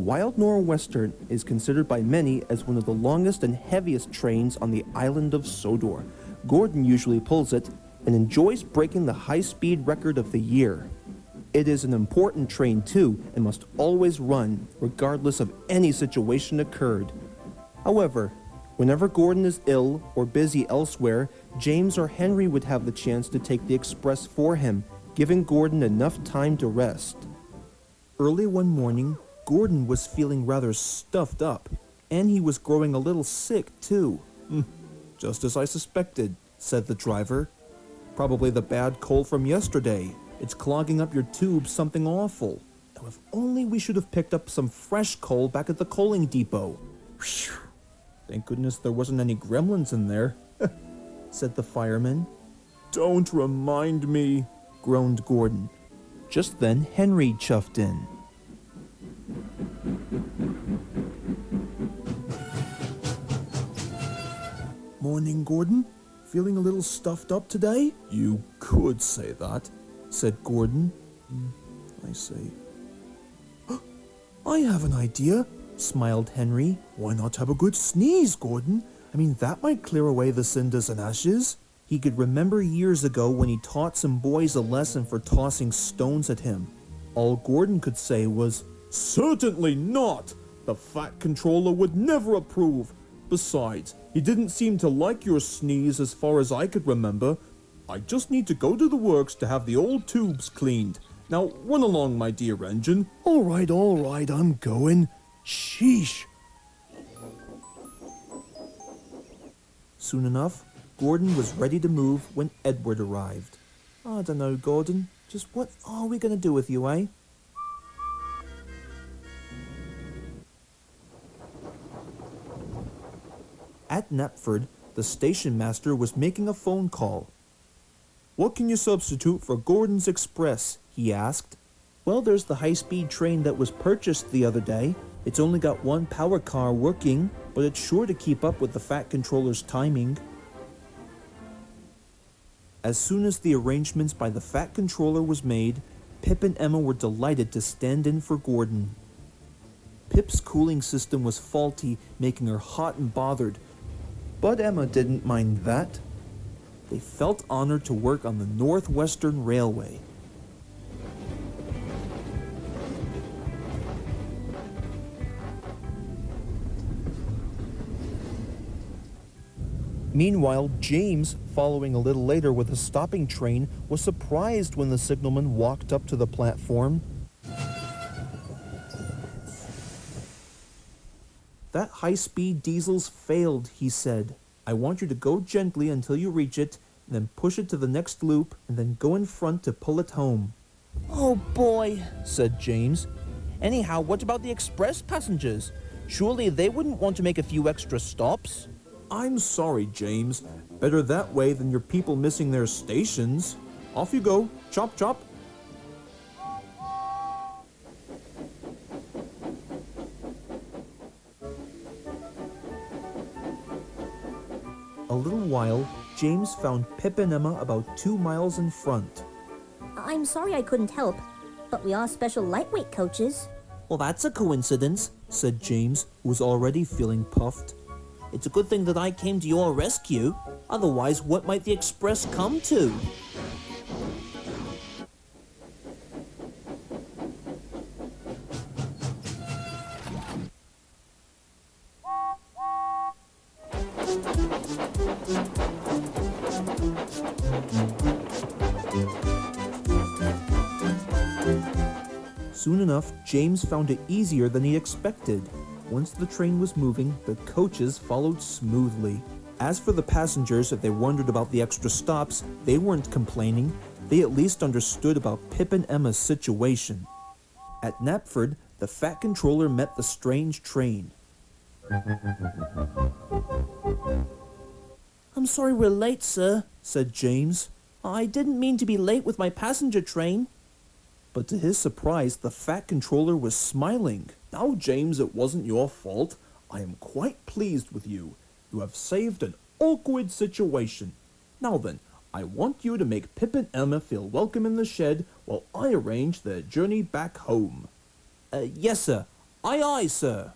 Wild Nor'Western is considered by many as one of the longest and heaviest trains on the island of Sodor. Gordon usually pulls it and enjoys breaking the high-speed record of the year. It is an important train too and must always run, regardless of any situation occurred. However, whenever Gordon is ill or busy elsewhere, James or Henry would have the chance to take the express for him, giving Gordon enough time to rest. Early one morning, Gordon was feeling rather stuffed up, and he was growing a little sick too. Just as I suspected, said the driver. Probably the bad coal from yesterday. It's clogging up your tubes something awful. Now if only we should have picked up some fresh coal back at the coaling depot. Whew. Thank goodness there wasn't any gremlins in there, said the fireman. Don't remind me, groaned Gordon. Just then Henry chuffed in. Morning, Gordon. Feeling a little stuffed up today? You could say that, said Gordon. I see. I have an idea, smiled Henry. Why not have a good sneeze, Gordon? I mean, that might clear away the cinders and ashes. He could remember years ago when he taught some boys a lesson for tossing stones at him. All Gordon could say was, "Certainly not! The Fat Controller would never approve. Besides, he didn't seem to like your sneeze as far as I could remember. I just need to go to the works to have the old tubes cleaned. Now, run along, my dear engine." All right, I'm going. Sheesh. Soon enough, Gordon was ready to move when Edward arrived. I don't know, Gordon. Just what are we going to do with you, eh? At Knapford, the station master was making a phone call. What can you substitute for Gordon's Express? He asked. Well, there's the high-speed train that was purchased the other day. It's only got one power car working, but it's sure to keep up with the Fat Controller's timing. As soon as the arrangements by the Fat Controller was made, Pip and Emma were delighted to stand in for Gordon. Pip's cooling system was faulty, making her hot and bothered, but Emma didn't mind that. They felt honored to work on the Northwestern Railway. Meanwhile, James, following a little later with a stopping train, was surprised when the signalman walked up to the platform. That high-speed diesel's failed, he said. I want you to go gently until you reach it, and then push it to the next loop, and then go in front to pull it home. Oh boy, said James. Anyhow, what about the express passengers? Surely they wouldn't want to make a few extra stops? I'm sorry, James. Better that way than your people missing their stations. Off you go. Chop, chop. A little while, James found Pip and Emma about 2 miles in front. I'm sorry I couldn't help, but we are special lightweight coaches. Well, that's a coincidence, said James, who was already feeling puffed. It's a good thing that I came to your rescue. Otherwise, what might the express come to? Soon enough, James found it easier than he expected. Once the train was moving, the coaches followed smoothly. As for the passengers, if they wondered about the extra stops, they weren't complaining. They at least understood about Pip and Emma's situation. At Knapford, the Fat Controller met the strange train. I'm sorry we're late, sir, said James. I didn't mean to be late with my passenger train. But to his surprise, the Fat Controller was smiling. Now, James, it wasn't your fault. I am quite pleased with you. You have saved an awkward situation. Now then, I want you to make Pip and Emma feel welcome in the shed while I arrange their journey back home. Yes, sir. Aye, aye, sir.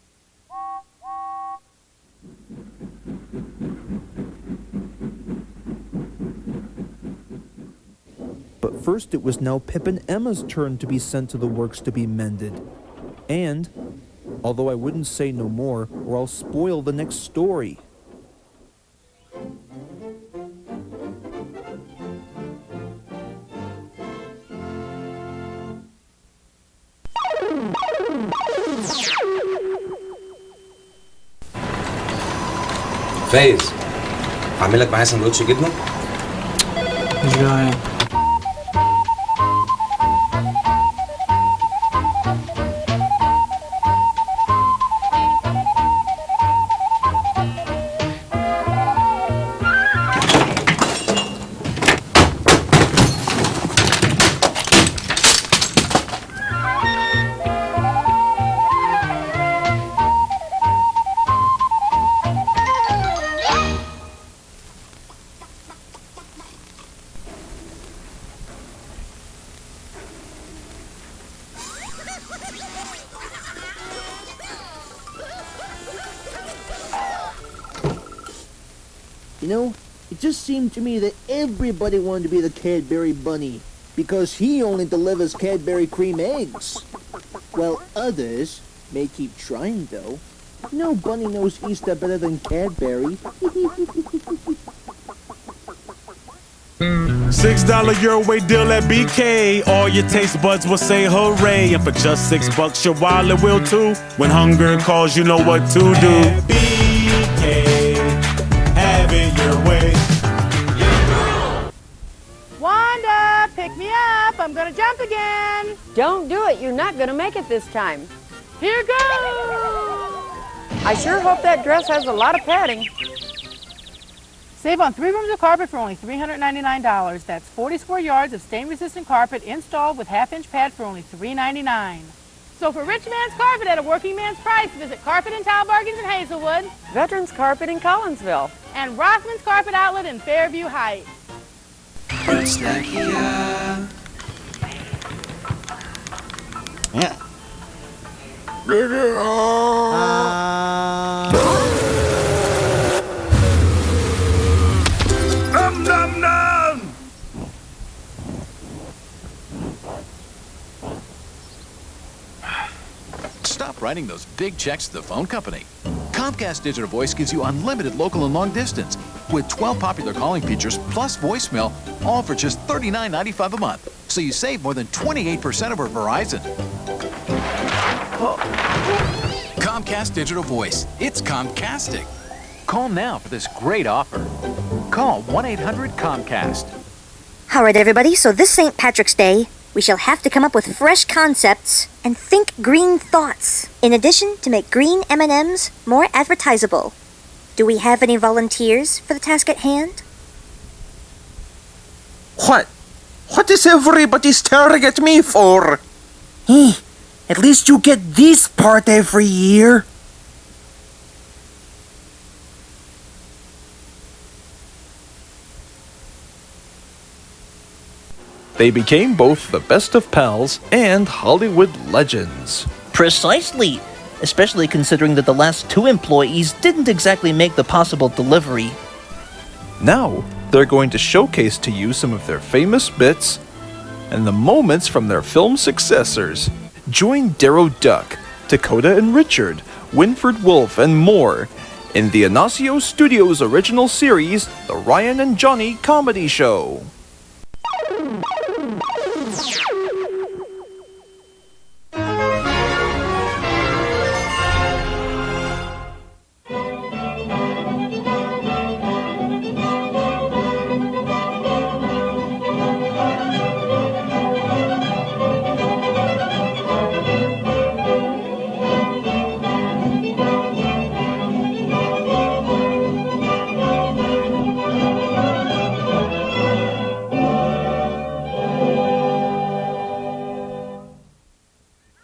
But first it was now Pip and Emma's turn to be sent to the works to be mended. And, although I wouldn't say no more, or I'll spoil the next story. فايز اعمل لك معايا سندوتش جبنه. مش جعان. You know, it just seemed to me that everybody wanted to be the Cadbury bunny because he only delivers Cadbury cream eggs. While others may keep trying, though. No bunny knows Easter better than Cadbury. $6 Euroway deal at BK. All your taste buds will say hooray. And for just $6, your wallet will too. When hunger calls, you know what to do. At BK, have it your way. Wanda, pick me up. I'm gonna jump again. Don't do it. You're not going to make it this time. Here goes. I sure hope that dress has a lot of padding. Save on 3 rooms of carpet for only $399. That's 40 square yards of stain-resistant carpet installed with half-inch pad for only $399. So for rich man's carpet at a working man's price, visit Carpet and Tile Bargains in Hazelwood Veterans Carpet in Collinsville. and Rothman's Carpet Outlet in Fairview Heights. Yeah. Nom nom nom! Stop writing those big checks to the phone company. Comcast Digital Voice gives you unlimited local and long distance with 12 popular calling features plus voicemail, all for just $39.95 a month. So you save more than 28% over Verizon. Comcast Digital Voice. It's Comcastic. Call now for this great offer. Call 1-800-COMCAST. All right, everybody, so this St. Patrick's Day, we shall have to come up with fresh concepts and think green thoughts, in addition to make green M&Ms more advertisable. Do we have any volunteers for the task at hand? What? What is everybody staring at me for? At least you get this part every year. They became both the best of pals and Hollywood legends. Precisely, especially considering that the last 2 employees didn't exactly make the possible delivery. Now, they're going to showcase to you some of their famous bits and the moments from their film successors. Join Darrow Duck, Dakota and Richard, Winford Wolf, and more in the Inacio Studios original series, The Ryan and Johnny Comedy Show.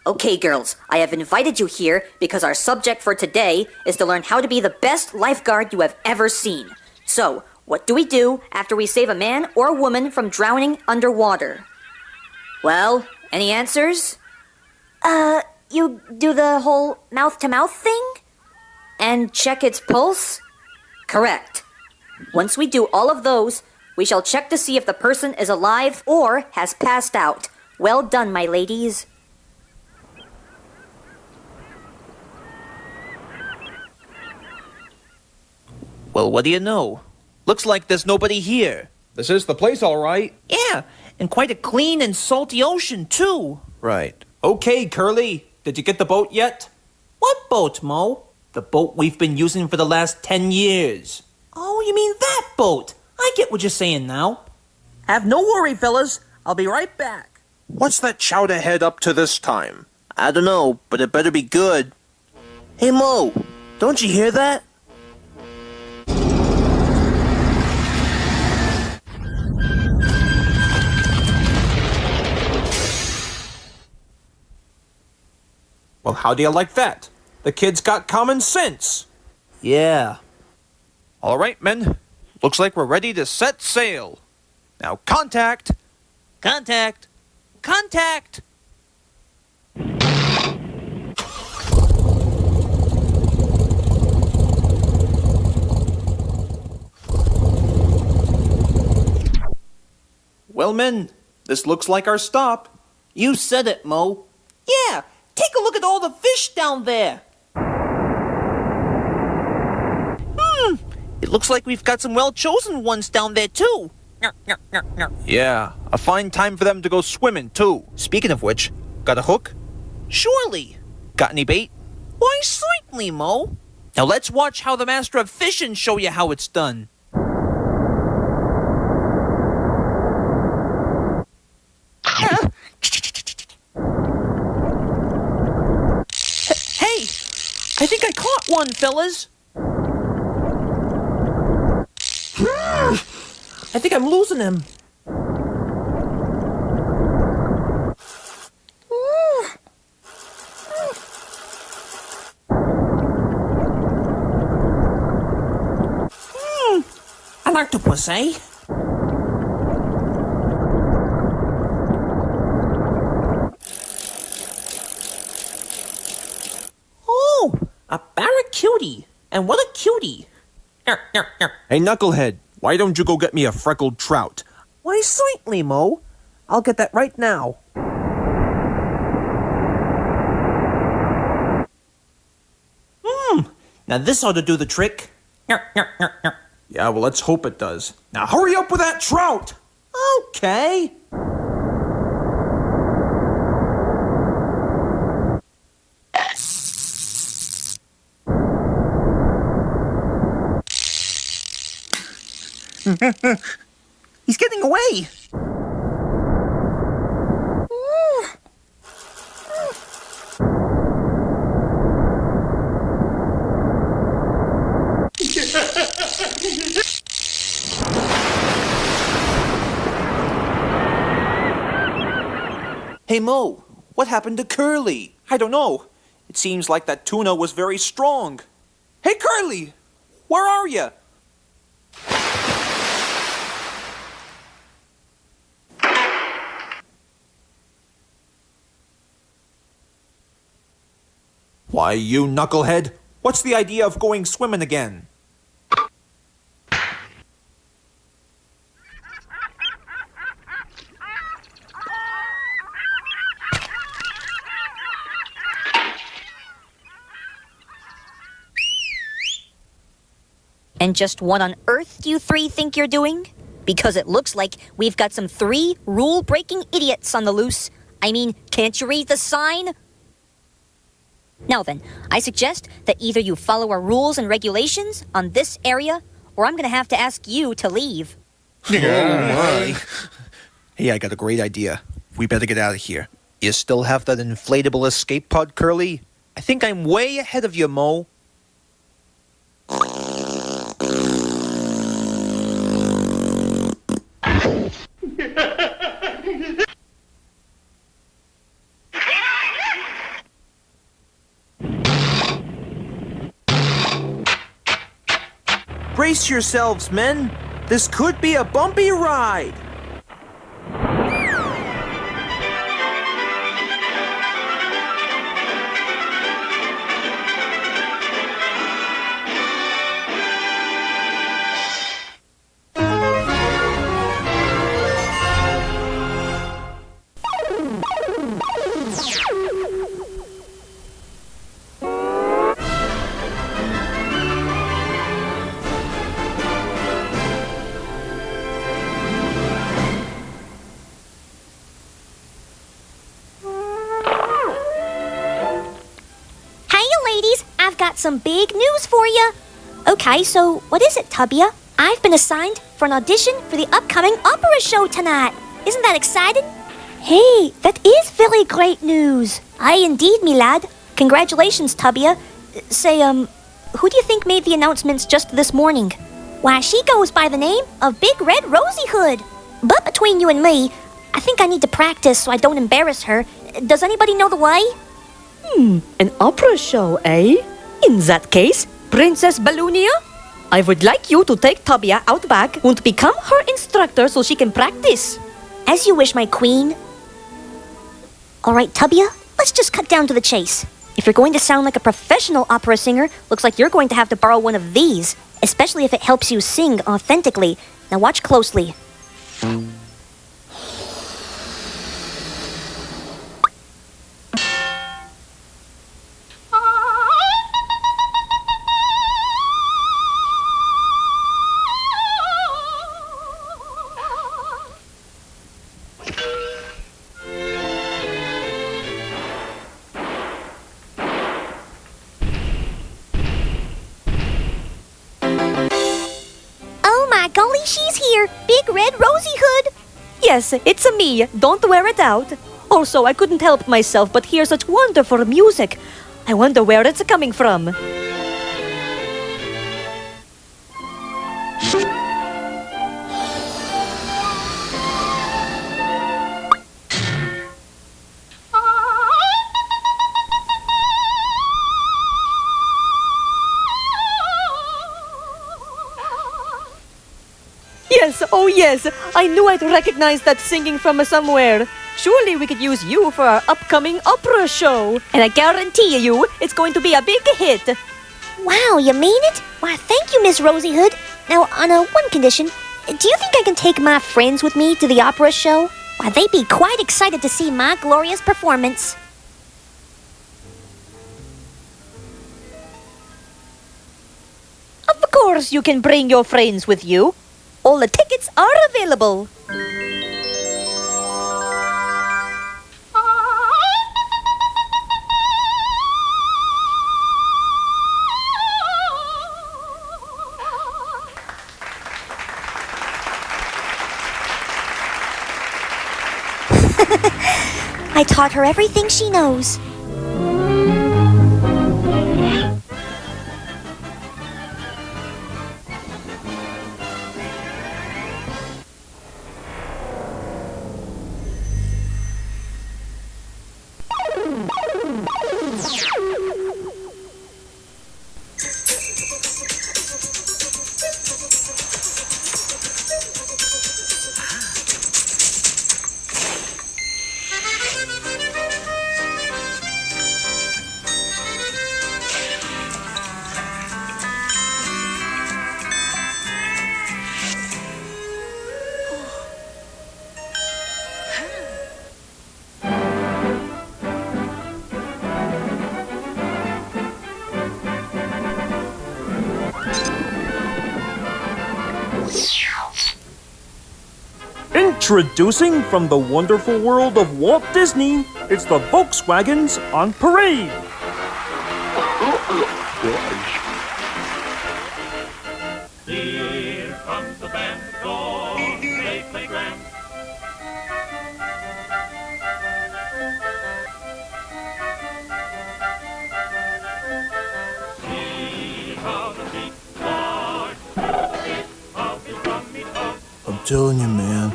Okay, girls, I have invited you here because our subject for today is to learn how to be the best lifeguard you have ever seen. So, what do we do after we save a man or a woman from drowning underwater? Well, any answers? you do the whole mouth-to-mouth thing? And check its pulse? Correct. Once we do all of those, we shall check to see if the person is alive or has passed out. Well done, my ladies. Well, what do you know? Looks like there's nobody here. This is the place, all right. Yeah, and quite a clean and salty ocean, too. Right. Okay, Curly. Did you get the boat yet? What boat, Mo? The boat we've been using for the last 10 years. Oh, you mean that boat? I get what you're saying now. Have no worry, fellas. I'll be right back. What's that chowder head up to this time? I don't know, but it better be good. Hey, Mo, don't you hear that? Well, how do you like that? The kid's got common sense. Yeah. All right, men. Looks like we're ready to set sail. Now, contact. Contact! Contact! Well, men, this looks like our stop. You said it, Mo. Yeah, take a look at all the fish down there. It looks like we've got some well-chosen ones down there, too. Yeah, a fine time for them to go swimming, too. Speaking of which, got a hook? Surely. Got any bait? Why, certainly, Mo. Now let's watch how the master of fishing show you how it's done. Hey, I think I caught one, fellas. I think I'm losing him. An octopus, eh? Oh, a barracuda. And what a cutie. Hey, Knucklehead, why don't you go get me a freckled trout? Why, certainly, Mo. I'll get that right now. Now this ought to do the trick. Yeah, well, let's hope it does. Now hurry up with that trout! Okay. He's getting away. Hey, Mo, what happened to Curly? I don't know. It seems like that tuna was very strong. Hey, Curly! Where are you? Why, you knucklehead, what's the idea of going swimming again? And just what on earth do you three think you're doing? Because it looks like we've got some 3 rule-breaking idiots on the loose. I mean, can't you read the sign? Now then, I suggest that either you follow our rules and regulations on this area, or I'm gonna have to ask you to leave. Hey, I got a great idea. We better get out of here. You still have that inflatable escape pod, Curly? I think I'm way ahead of you, Mo. Brace yourselves, men. This could be a bumpy ride. got some big news for you. Okay, so what is it, Tubia? I've been assigned for an audition for the upcoming opera show tonight. Isn't that exciting? Hey, that is very great news. Aye, indeed, me lad. Congratulations, Tubia. Say, who do you think made the announcements just this morning? Why, she goes by the name of Big Red Rosy Hood. But between you and me, I think I need to practice so I don't embarrass her. Does anybody know the way? An opera show, eh? In that case, Princess Balloonia, I would like you to take Tubia out back and become her instructor so she can practice. As you wish, my queen. All right, Tubia, let's just cut down to the chase. If you're going to sound like a professional opera singer, looks like you're going to have to borrow one of these, especially if it helps you sing authentically. Now watch closely. Golly, she's here! Big Red Rosy Hood! Yes, it's me. Don't wear it out. Also, I couldn't help myself but hear such wonderful music. I wonder where it's coming from. Yes, oh yes, I knew I'd recognize that singing from somewhere. Surely we could use you for our upcoming opera show. And I guarantee you, it's going to be a big hit. Wow, you mean it? Why, thank you, Miss Rosy Hood. Now, on one condition, do you think I can take my friends with me to the opera show? Why, they'd be quite excited to see my glorious performance. Of course you can bring your friends with you. All the tickets are available. I taught her everything she knows. Introducing from the wonderful world of Walt Disney, it's the Volkswagens on parade. Here comes the band, go, they play grand. See how the beat march, of his rummy tongue. I'm telling you, man,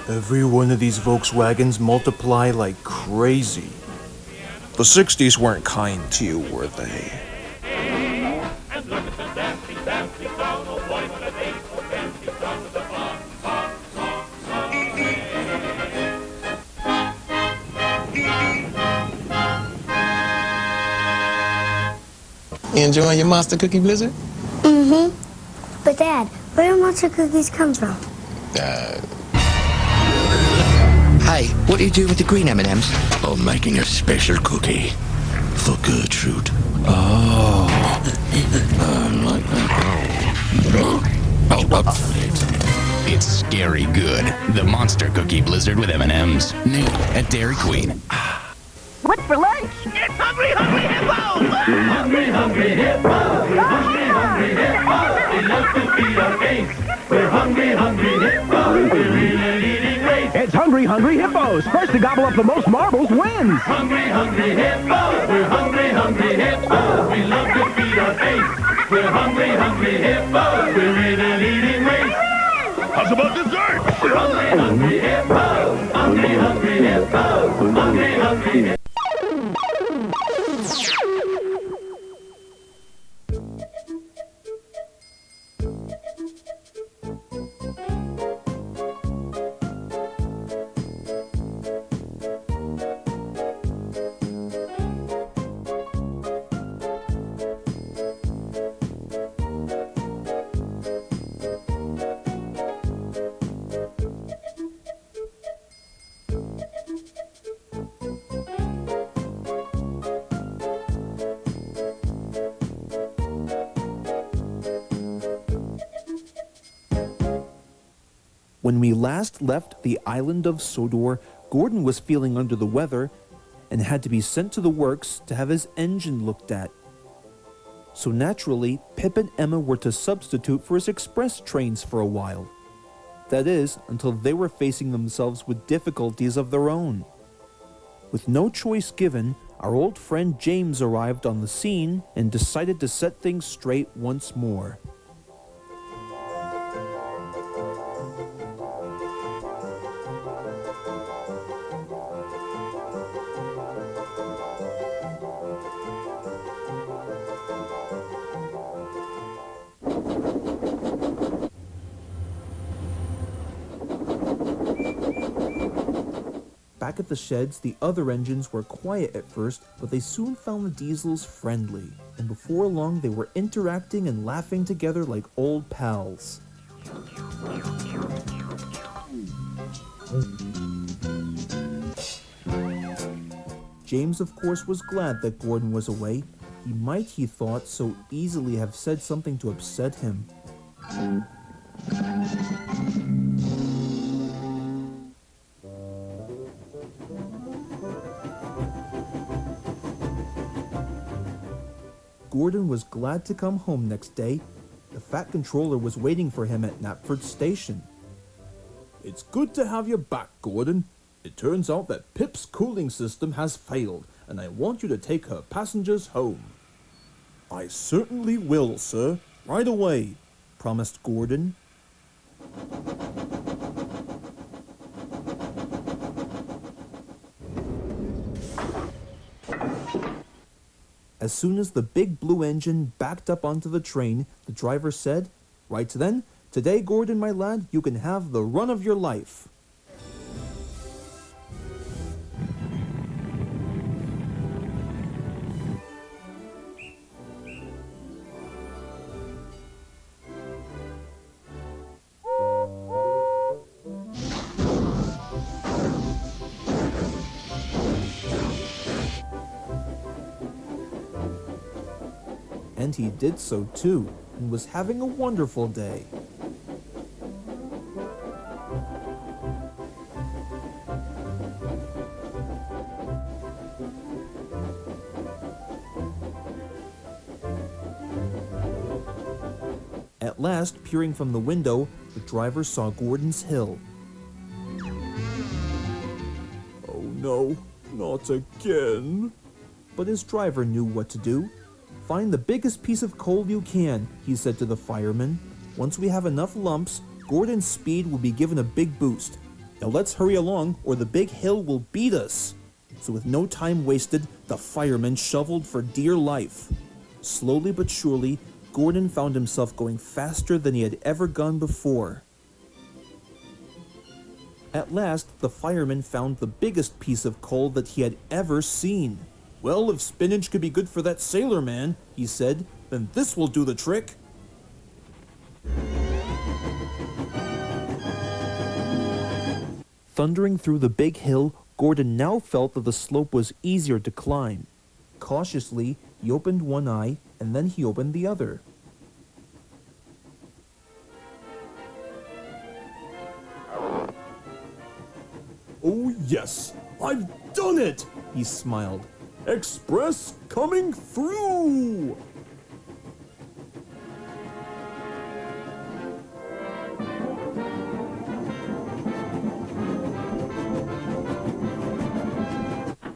every one of these Volkswagens multiply like crazy. The 60s weren't kind to you, were they? And look at the dancing, dancing sound, oh boy, what a day for dancing sound of the fun, fun, fun, fun. You enjoying your monster cookie blizzard? Mm-hmm. But Dad, where do monster cookies come from? Hey, what do you do with the green M&Ms? I'm making a special cookie for Gertrude. Oh. Like that. It's scary good. The Monster Cookie Blizzard with M&Ms. New at Dairy Queen. What for lunch? It's Hungry Hippo! hungry, hungry hippos. We're hungry, hungry hippos. We love to feed our face. We're hungry, hungry hippos. We're in a leading race. It's Hungry, Hungry Hippos. First to gobble up the most marbles wins. Hungry, hungry hippos. We're hungry, hungry hippos. We love to feed our face. We're hungry, hungry hippos. We're in a leading race. How's about dessert? We're hungry, hungry hippos. Hungry, hungry hippos. Hungry, hungry hippos. When we last left the island of Sodor, Gordon was feeling under the weather and had to be sent to the works to have his engine looked at. So naturally, Pip and Emma were to substitute for his express trains for a while. That is, until they were facing themselves with difficulties of their own. With no choice given, our old friend James arrived on the scene and decided to set things straight once more. Back at the sheds, the other engines were quiet at first, but they soon found the diesels friendly, and before long they were interacting and laughing together like old pals. James, of course, was glad that Gordon was away. He might, he thought, so easily have said something to upset him. Gordon was glad to come home next day. The Fat Controller was waiting for him at Knapford Station. It's good to have you back, Gordon. It turns out that Pip's cooling system has failed, and I want you to take her passengers home. I certainly will, sir. Right away, promised Gordon. As soon as the big blue engine backed up onto the train, the driver said, "Right then, today, Gordon, my lad, you can have the run of your life." And he did so too, and was having a wonderful day. At last, peering from the window, the driver saw Gordon's hill. Oh no, not again. But his driver knew what to do. "Find the biggest piece of coal you can," he said to the fireman. "Once we have enough lumps, Gordon's speed will be given a big boost. Now let's hurry along, or the big hill will beat us." So with no time wasted, the fireman shoveled for dear life. Slowly but surely, Gordon found himself going faster than he had ever gone before. At last, the fireman found the biggest piece of coal that he had ever seen. "Well, if spinach could be good for that sailor man," he said, "then this will do the trick." Thundering through the big hill, Gordon now felt that the slope was easier to climb. Cautiously, he opened one eye, and then he opened the other. "Oh yes, I've done it!" he smiled. Express coming through!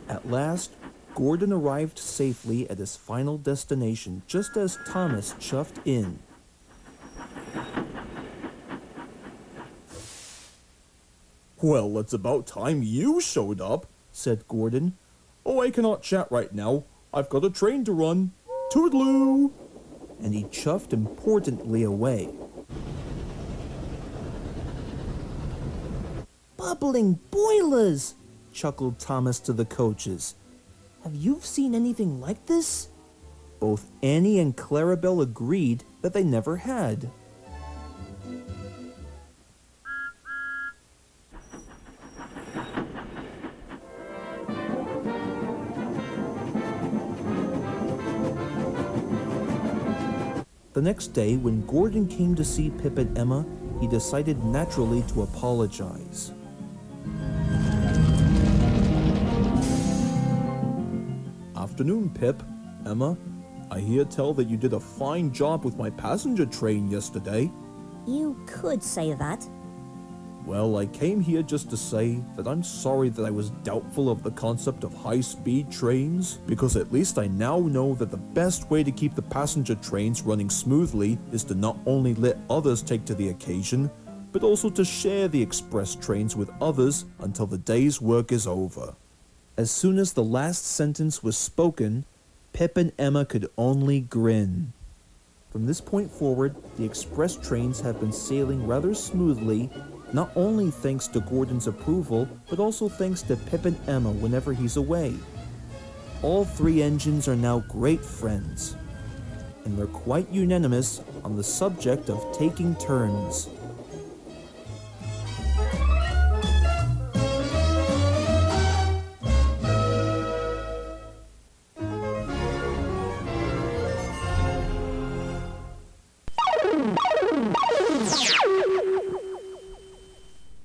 At last, Gordon arrived safely at his final destination just as Thomas chuffed in. Well, it's about time you showed up, said Gordon. Oh, I cannot chat right now. I've got a train to run. Toodaloo! And he chuffed importantly away. Bubbling boilers! Chuckled Thomas to the coaches. Have you seen anything like this? Both Annie and Clarabelle agreed that they never had. The next day, when Gordon came to see Pip and Emma, he decided naturally to apologize. Afternoon, Pip. Emma, I hear tell that you did a fine job with my passenger train yesterday. You could say that. Well, I came here just to say that I'm sorry that I was doubtful of the concept of high-speed trains, because at least I now know that the best way to keep the passenger trains running smoothly is to not only let others take to the occasion, but also to share the express trains with others until the day's work is over. As soon as the last sentence was spoken, Pip and Emma could only grin. From this point forward, the express trains have been sailing rather smoothly, not only thanks to Gordon's approval, but also thanks to Pip and Emma whenever he's away. All three engines are now great friends, and they're quite unanimous on the subject of taking turns.